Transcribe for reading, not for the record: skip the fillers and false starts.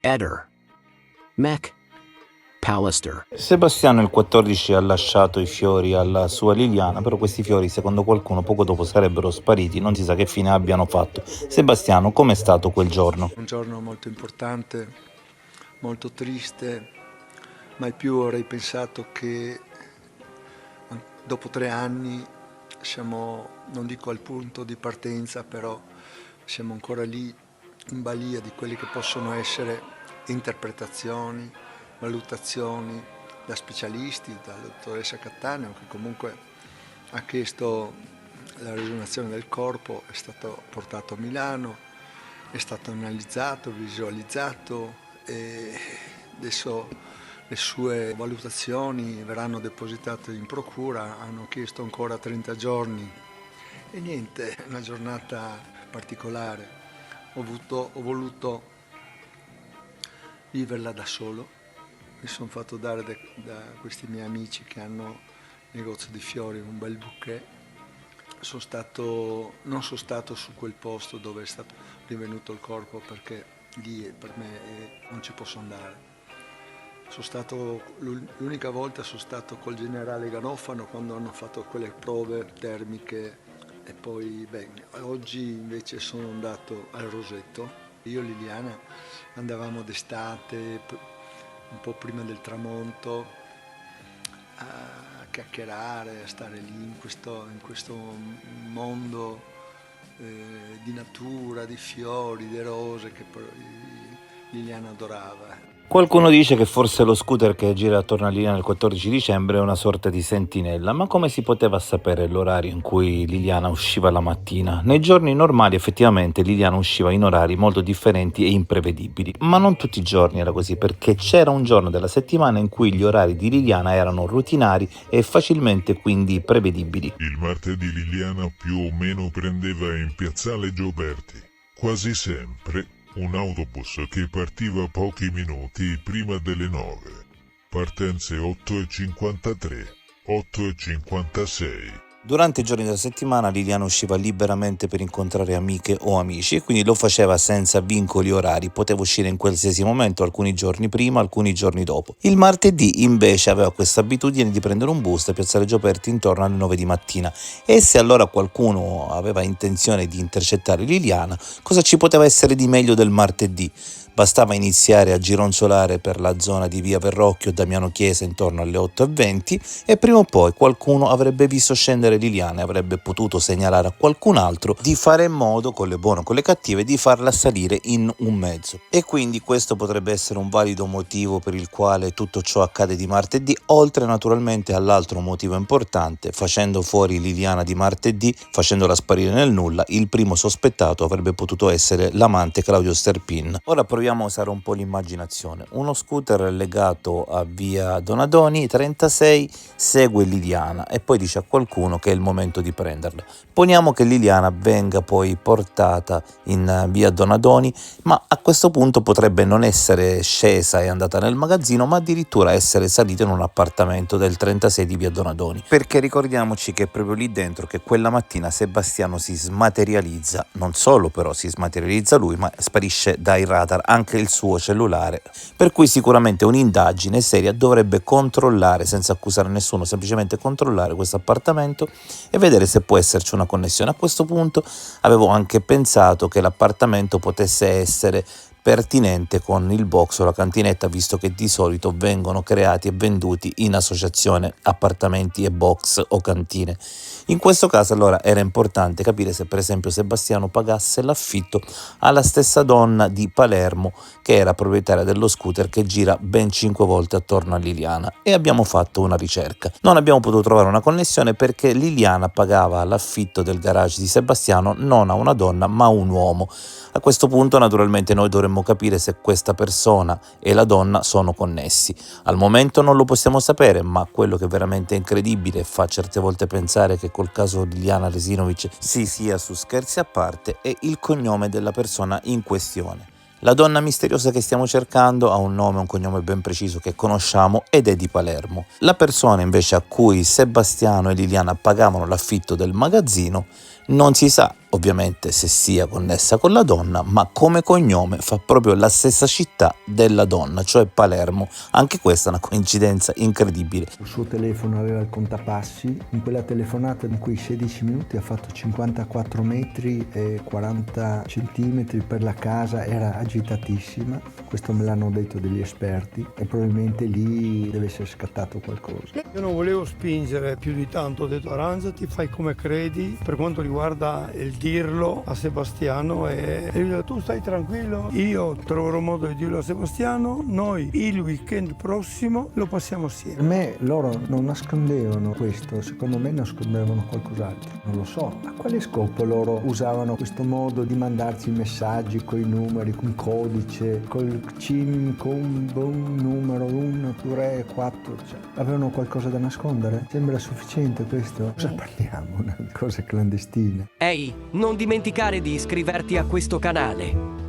Eder. Mech. Pallister. Sebastiano il 14 ha lasciato i fiori alla sua Liliana, però questi fiori secondo qualcuno poco dopo sarebbero spariti, non si sa che fine abbiano fatto. Sebastiano, com'è stato quel giorno? Un giorno molto importante, molto triste, mai più avrei pensato che dopo 3 anni siamo, non dico al punto di partenza, però siamo ancora lì in balia di quelle che possono essere interpretazioni, valutazioni da specialisti, dalla dottoressa Cattaneo, che comunque ha chiesto la riesumazione del corpo, è stato portato a Milano, è stato analizzato, visualizzato e adesso le sue valutazioni verranno depositate in procura, hanno chiesto ancora 30 giorni e niente, è una giornata particolare. Ho voluto viverla da solo, mi sono fatto dare da questi miei amici che hanno negozio di fiori un bel bouquet. Non sono stato su quel posto dove è stato rinvenuto il corpo perché lì per me non ci posso andare. L'unica volta sono stato col generale Ganofano quando hanno fatto quelle prove termiche e poi oggi invece sono andato al Rosetto. Io e Liliana andavamo d'estate, un po' prima del tramonto, a chiacchierare, a stare lì in questo mondo di natura, di fiori, di rose che Liliana adorava. Qualcuno dice che forse lo scooter che gira attorno a Liliana il 14 dicembre è una sorta di sentinella, ma come si poteva sapere l'orario in cui Liliana usciva la mattina? Nei giorni normali effettivamente Liliana usciva in orari molto differenti e imprevedibili, ma non tutti i giorni era così, perché c'era un giorno della settimana in cui gli orari di Liliana erano rutinari e facilmente quindi prevedibili. Il martedì Liliana più o meno prendeva in piazzale Gioberti, quasi sempre un autobus che partiva pochi minuti prima delle 9. Partenze 8:53, 8:56. Durante i giorni della settimana Liliana usciva liberamente per incontrare amiche o amici e quindi lo faceva senza vincoli orari, poteva uscire in qualsiasi momento, alcuni giorni prima, alcuni giorni dopo. Il martedì invece aveva questa abitudine di prendere un bus da piazzale Gioberti intorno alle 9 di mattina e se allora qualcuno aveva intenzione di intercettare Liliana, cosa ci poteva essere di meglio del martedì? Bastava iniziare a gironzolare per la zona di via Verrocchio, Damiano Chiesa intorno alle 8:20 e prima o poi qualcuno avrebbe visto scendere Liliana e avrebbe potuto segnalare a qualcun altro di fare in modo, con le buone o con le cattive, di farla salire in un mezzo. E quindi questo potrebbe essere un valido motivo per il quale tutto ciò accade di martedì, oltre naturalmente all'altro motivo importante: facendo fuori Liliana di martedì, facendola sparire nel nulla, il primo sospettato avrebbe potuto essere l'amante Claudio Sterpin. Ora proviamo a usare un po' l'immaginazione. Uno scooter legato a via Donadoni 36 segue Liliana e poi dice a qualcuno che è il momento di prenderla. Poniamo che Liliana venga poi portata in via Donadoni, ma a questo punto potrebbe non essere scesa e andata nel magazzino, ma addirittura essere salita in un appartamento del 36 di via Donadoni, perché ricordiamoci che è proprio lì dentro che quella mattina Sebastiano si smaterializza, non solo però si smaterializza lui, ma sparisce dai radar anche il suo cellulare, per cui sicuramente un'indagine seria dovrebbe controllare, senza accusare nessuno, semplicemente controllare questo appartamento e vedere se può esserci una connessione. A questo punto avevo anche pensato che l'appartamento potesse essere pertinente con il box o la cantinetta, visto che di solito vengono creati e venduti in associazione appartamenti e box o cantine. In questo caso allora era importante capire se per esempio Sebastiano pagasse l'affitto alla stessa donna di Palermo che era proprietaria dello scooter che gira ben 5 volte attorno a Liliana, e abbiamo fatto una ricerca. Non abbiamo potuto trovare una connessione perché Liliana pagava l'affitto del garage di Sebastiano non a una donna ma a un uomo. A questo punto naturalmente noi dovremmo capire se questa persona e la donna sono connessi. Al momento non lo possiamo sapere, ma quello che è veramente incredibile e fa certe volte pensare che col caso Liliana Resinovic si sia su scherzi a parte è il cognome della persona in questione. La donna misteriosa che stiamo cercando ha un nome e un cognome ben preciso che conosciamo ed è di Palermo. La persona invece a cui Sebastiano e Liliana pagavano l'affitto del magazzino non si sa, ovviamente se sia connessa con la donna, ma come cognome fa proprio la stessa città della donna, cioè Palermo. Anche questa è una coincidenza incredibile. Il suo telefono aveva il contapassi, in quella telefonata in cui 16 minuti ha fatto 54 metri e 40 centimetri per la casa, era agitatissima, questo me l'hanno detto degli esperti e probabilmente lì deve essere scattato qualcosa. Io non volevo spingere più di tanto, ho detto arrangiati, fai come credi per quanto riguarda il dirlo a Sebastiano e io gli ho detto tu stai tranquillo, io troverò modo di dirlo a Sebastiano, noi il weekend prossimo lo passiamo Per assieme. me loro non nascondevano questo, secondo me nascondevano qualcos'altro, non lo so. A quale scopo loro usavano questo modo di mandarci messaggi con i numeri, con codice, col CIM, con un numero 1, 3, 4, cioè, avevano qualcosa da nascondere? Sembra sufficiente questo? Cosa parliamo? Una cosa clandestina. Ehi, non dimenticare di iscriverti a questo canale.